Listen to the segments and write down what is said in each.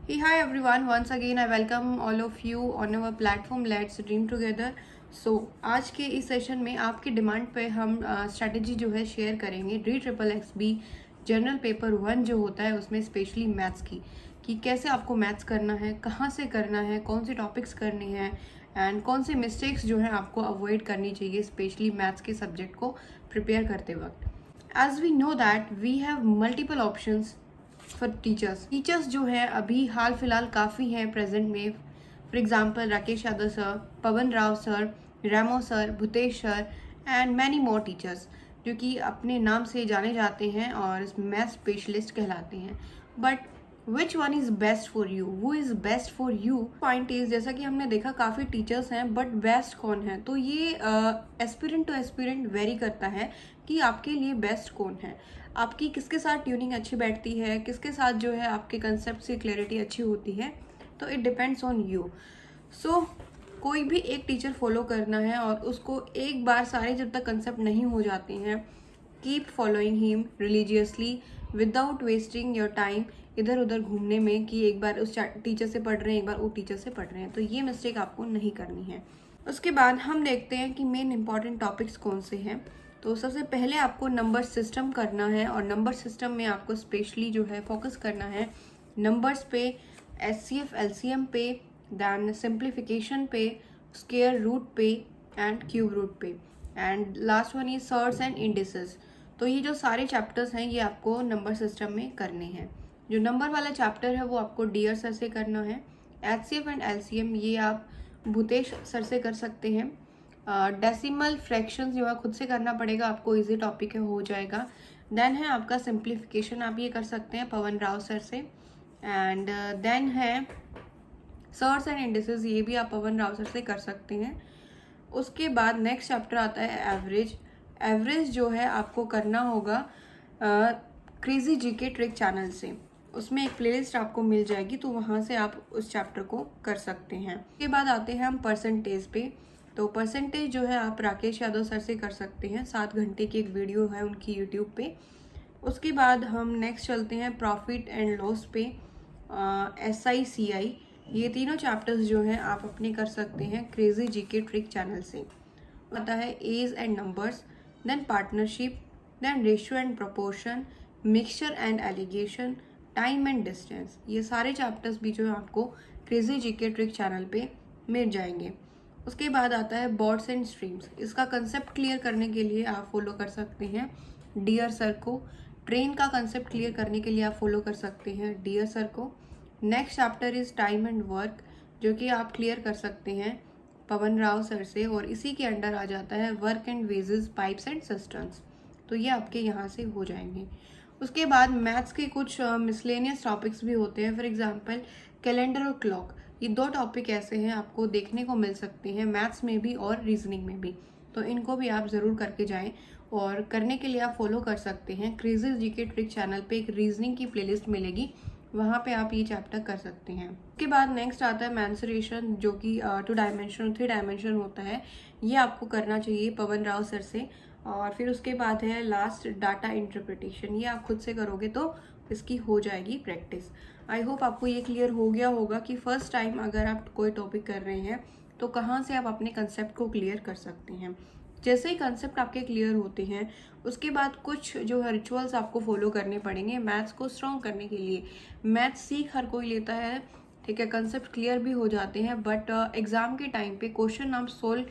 Hey, hi everyone. Once again, I welcome all of you on our platform Let's Dream Together. So आज के इस session में आपकी demand पे हम स्ट्रैटेजी जो है शेयर करेंगे DXXB जनरल पेपर 1 जो होता है उसमें स्पेशली मैथ्स की कि कैसे आपको मैथ्स करना है, कहाँ से करना है, कौन से टॉपिक्स करने हैं एंड कौन से मिस्टेक्स जो है आपको अवॉइड करनी चाहिए स्पेशली मैथ्स के सब्जेक्ट को प्रिपेयर करते वक्त. As we know that we have multiple options for teachers जो है अभी हाल फिलहाल काफ़ी हैं प्रेजेंट में. For example Rakesh Yadav sir, Pawan Rao sir, Remo sir, Bhutesh sir and many more teachers जो कि अपने नाम से जाने जाते हैं और मैथ स्पेशलिस्ट कहलाते हैं. But which one is best for you, वो is best for you point is, जैसा कि हमने देखा काफ़ी टीचर्स हैं बट बेस्ट कौन है, तो ये एस्पिरेंट टू एस्पिरेंट वेरी करता है कि आपके लिए बेस्ट कौन है, आपकी किसके साथ ट्यूनिंग अच्छी बैठती है, किसके साथ जो है आपके कंसेप्ट की क्लैरिटी अच्छी होती है. तो इट डिपेंड्स ऑन यू. सो कोई भी एक टीचर फॉलो करना है और उसको एक बार सारे जब तक कंसेप्ट नहीं हो जाते हैं, keep following him religiously without wasting your time इधर उधर घूमने में कि एक बार उस टीचर से पढ़ रहे हैं, एक बार वो टीचर से पढ़ रहे हैं. तो ये मिस्टेक आपको नहीं करनी है. उसके बाद हम देखते हैं कि मेन इंपॉर्टेंट टॉपिक्स कौन से हैं. तो सबसे पहले आपको नंबर सिस्टम करना है और नंबर सिस्टम में आपको स्पेशली जो है फोकस करना है नंबर्स पे, एचसीएफ एलसीएम पे, दैन सिंप्लीफिकेशन पे, स्क्वायर रूट पे एंड क्यूब रूट पे and last one is shirts and indices. तो ये जो सारे चैप्टर्स हैं ये आपको नंबर सिस्टम में करने हैं. जो नंबर वाला चैप्टर है वो आपको डियर सर से करना है. एचसीएफ एंड एलसीएम ये आप भूतेश सर से कर सकते हैं. डेसिमल फ्रैक्शंस जो है खुद से करना पड़ेगा आपको, इजी टॉपिक है, हो जाएगा. देन है आपका सिंप्लीफिकेशन, आप ये कर सकते हैं पवन राव सर से. एंड देन है सर्ट्स एंड इंडिसेस, ये भी आप पवन राव सर से कर सकते हैं. उसके बाद नेक्स्ट चैप्टर आता है एवरेज. एवरेज जो है आपको करना होगा क्रेजी जीके ट्रिक चैनल से. उसमें एक प्लेलिस्ट आपको मिल जाएगी तो वहाँ से आप उस चैप्टर को कर सकते हैं. उसके बाद आते हैं हम परसेंटेज पे. तो परसेंटेज जो है आप राकेश यादव सर से कर सकते हैं, 7 घंटे की एक वीडियो है उनकी यूट्यूब पे. उसके बाद हम नेक्स्ट चलते हैं प्रॉफिट एंड लॉस पे, SI CI. ये तीनों चैप्टर्स जो हैं आप अपने कर सकते हैं क्रेजी जीके ट्रिक चैनल से. आता है age and numbers, then partnership, then ratio and proportion, mixture and alligation, time and distance. ये सारे चैप्टर्स भी जो है आपको क्रेजी जीके ट्रिक चैनल पे मिल जाएंगे. उसके बाद आता है बॉर्ड्स एंड स्ट्रीम्स. इसका कंसेप्ट क्लियर करने के लिए आप फॉलो कर सकते हैं डियर सर को. ट्रेन का कंसेप्ट क्लियर करने के लिए आप फॉलो कर सकते हैं डियर सर को. Next chapter is time and work जो कि आप क्लियर कर सकते हैं पवन राव सर से, और इसी के अंडर आ जाता है work and wages, pipes and systems. तो ये आपके यहाँ से हो जाएंगे. उसके बाद मैथ्स के कुछ मिसलेनियस टॉपिक्स भी होते हैं. फॉर एग्जांपल कैलेंडर और क्लॉक, ये 2 टॉपिक ऐसे हैं आपको देखने को मिल सकते हैं मैथ्स में भी और रीजनिंग में भी. तो इनको भी आप ज़रूर करके जाएं और करने के लिए आप फॉलो कर सकते हैं क्रेजी जीके ट्रिक चैनल पे एक रीजनिंग की प्लेलिस्ट मिलेगी, वहाँ पे आप ये चैप्टर कर सकते हैं. उसके बाद नेक्स्ट आता है मैंसुरेशन जो कि 2 डायमेंशन 3 डायमेंशन होता है. ये आपको करना चाहिए पवन राव सर से. और फिर उसके बाद है लास्ट डाटा इंटरप्रिटेशन, ये आप खुद से करोगे तो इसकी हो जाएगी प्रैक्टिस. आई होप आपको ये क्लियर हो गया होगा कि फर्स्ट टाइम अगर आप कोई टॉपिक कर रहे हैं तो कहाँ से आप अपने कंसेप्ट को क्लियर कर सकते हैं. जैसे ही कंसेप्ट आपके क्लियर होते हैं उसके बाद कुछ जो है रिचुअल्स आपको फॉलो करने पड़ेंगे मैथ्स को स्ट्रॉन्ग करने के लिए. मैथ्स सीख हर कोई लेता है, ठीक है, कंसेप्ट क्लियर भी हो जाते हैं, बट एग्ज़ाम के टाइम पे क्वेश्चन आप सोल्व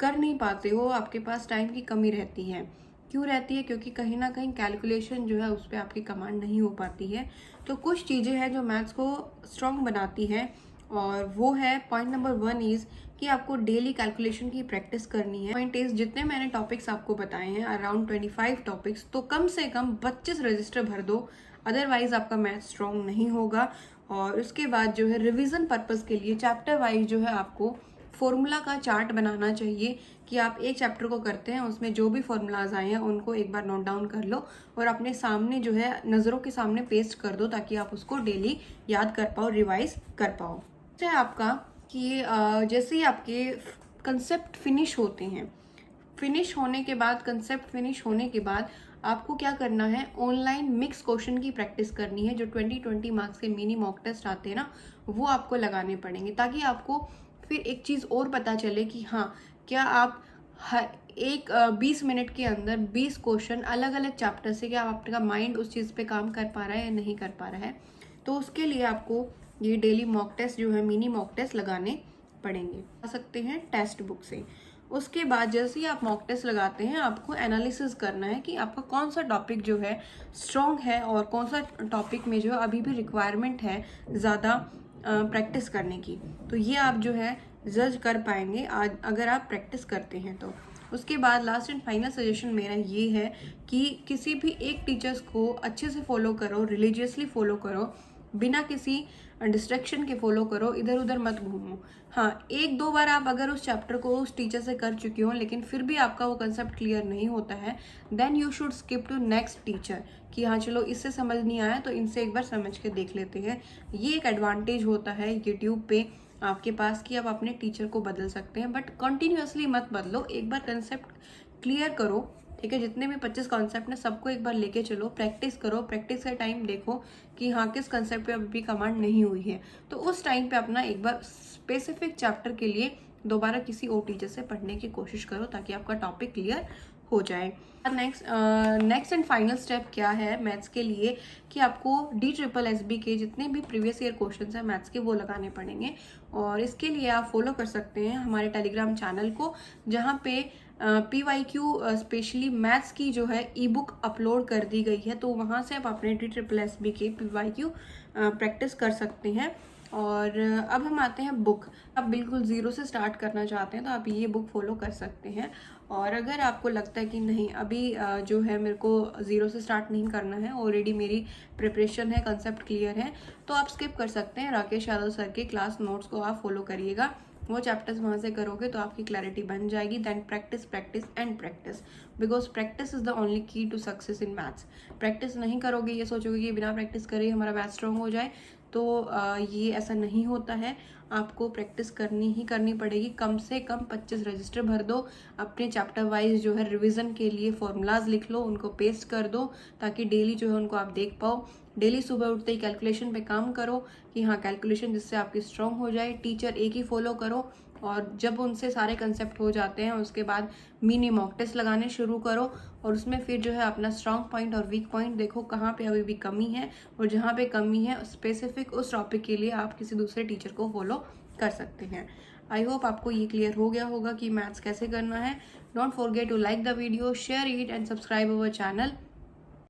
कर नहीं पाते हो, आपके पास टाइम की कमी रहती है. क्यों रहती है? क्योंकि कहीं ना कहीं कैलकुलेशन जो है उस पर आपकी कमांड नहीं हो पाती है. तो कुछ चीज़ें हैं जो मैथ्स को स्ट्रॉन्ग बनाती है और वो है पॉइंट नंबर 1 इज़ कि आपको डेली कैलकुलेशन की प्रैक्टिस करनी है. पॉइंट इज जितने मैंने टॉपिक्स आपको बताए हैं अराउंड 25 टॉपिक्स, तो कम से कम 25 रजिस्टर भर दो, अदरवाइज आपका मैथ स्ट्रॉन्ग नहीं होगा. और उसके बाद जो है रिवीजन पर्पज़ के लिए चैप्टर वाइज जो है आपको फॉर्मूला का चार्ट बनाना चाहिए कि आप एक चैप्टर को करते हैं उसमें जो भी फॉर्मूलाज आए हैं उनको एक बार नोट डाउन कर लो और अपने सामने जो है नज़रों के सामने पेस्ट कर दो ताकि आप उसको डेली याद कर पाओ, रिवाइज कर पाओ. है आपका कि जैसे ही आपके कंसेप्ट फिनिश होते हैं, फिनिश होने के बाद कंसेप्ट फिनिश होने के बाद आपको क्या करना है, ऑनलाइन मिक्स क्वेश्चन की प्रैक्टिस करनी है। जो 20-20 मार्क्स के मिनी मॉक टेस्ट आते हैं ना, वो आपको लगाने पड़ेंगे, ताकि आपको फिर एक चीज़ और पता चले कि हाँ, क्या आप हर एक 20 मिनट के अंदर 20 क्वेश्चन अलग अलग चैप्टर से, क्या आपका माइंड उस चीज़ पे काम कर पा रहा है या नहीं कर पा रहा है। तो उसके लिए आपको ये डेली मॉक टेस्ट जो है, मिनी मॉक टेस्ट लगाने पड़ेंगे। आ सकते हैं टेक्स्ट बुक से। उसके बाद जैसे ही आप मॉक टेस्ट लगाते हैं, आपको एनालिसिस करना है कि आपका कौन सा टॉपिक जो है स्ट्रॉन्ग है और कौन सा टॉपिक में जो है अभी भी रिक्वायरमेंट है ज़्यादा प्रैक्टिस करने की। तो ये आप जो है जज कर पाएंगे आज अगर आप प्रैक्टिस करते हैं तो। उसके बाद लास्ट एंड फाइनल सजेशन मेरा ये है कि किसी भी एक टीचर्स को अच्छे से फॉलो करो, रिलीजियसली फॉलो करो, बिना किसी डिस्ट्रैक्शन के फॉलो करो, इधर उधर मत घूमो। हाँ, एक दो बार आप अगर उस चैप्टर को उस टीचर से कर चुके हो लेकिन फिर भी आपका वो कंसेप्ट क्लियर नहीं होता है, then you should skip to next teacher कि हाँ चलो इससे समझ नहीं आया तो इनसे एक बार समझ के देख लेते हैं। ये एक एडवांटेज होता है यूट्यूब पे आपके पास कि आप अपने टीचर को बदल सकते हैं, बट कंटिन्यूअसली मत बदलो। एक बार कंसेप्ट क्लियर करो, ठीक है। जितने भी 25 कॉन्सेप्ट ने सबको एक बार लेके चलो, प्रैक्टिस करो। प्रैक्टिस का टाइम देखो कि हाँ किस कॉन्सेप्ट पे अभी भी कमांड नहीं हुई है, तो उस टाइम पे अपना एक बार स्पेसिफिक चैप्टर के लिए दोबारा किसी और टीचर से पढ़ने की कोशिश करो, ताकि आपका टॉपिक क्लियर हो जाए। नेक्स्ट एंड फाइनल स्टेप क्या है मैथ्स के लिए कि आपको DSSB के जितने भी प्रीवियस ईयर क्वेश्चंस हैं मैथ्स के, वो लगाने पड़ेंगे। और इसके लिए आप फॉलो कर सकते हैं हमारे टेलीग्राम चैनल को, जहाँ पे PYQ स्पेशली मैथ्स की जो है ई बुक अपलोड कर दी गई है। तो वहाँ से आप अपने DSSB के PYQ प्रैक्टिस कर सकते हैं। और अब हम आते हैं बुक। आप बिल्कुल ज़ीरो से स्टार्ट करना चाहते हैं तो आप ये बुक फॉलो कर सकते हैं। और अगर आपको लगता है कि नहीं अभी जो है मेरे को ज़ीरो से स्टार्ट नहीं करना है, ऑलरेडी मेरी प्रिपरेशन है, कंसेप्ट क्लियर है, तो आप स्किप कर सकते हैं। राकेश यादव सर के क्लास नोट्स को आप फॉलो करिएगा, वो चैप्टर्स वहाँ से करोगे तो आपकी क्लैरिटी बन जाएगी। Then practice practice and practice, because practice is the only key to success in maths. Practice नहीं करोगे, ये सोचोगे कि बिना प्रैक्टिस करे हमारा मैथ स्ट्रॉन्ग हो जाए, तो ये ऐसा नहीं होता है। आपको प्रैक्टिस करनी ही करनी पड़ेगी। कम से कम 25 रजिस्टर भर दो, अपने चैप्टर वाइज जो है रिवीजन के लिए फॉर्मूलाज लिख लो, उनको पेस्ट कर दो, ताकि डेली जो है उनको आप देख पाओ। डेली सुबह उठते ही कैलकुलेशन पे काम करो कि हाँ कैलकुलेशन जिससे आपकी स्ट्रांग हो जाए। टीचर एक ही फॉलो करो, और जब उनसे सारे कंसेप्ट हो जाते हैं उसके बाद मिनी मॉक टेस्ट लगाने शुरू करो, और उसमें फिर जो है अपना स्ट्रांग पॉइंट और वीक पॉइंट देखो कहाँ पे अभी भी कमी है, और जहाँ पे कमी है स्पेसिफिक उस टॉपिक के लिए आप किसी दूसरे टीचर को फॉलो कर सकते हैं। आई होप आपको ये क्लियर हो गया होगा कि मैथ्स कैसे करना है। Don't forget to like the video, share it and subscribe our channel.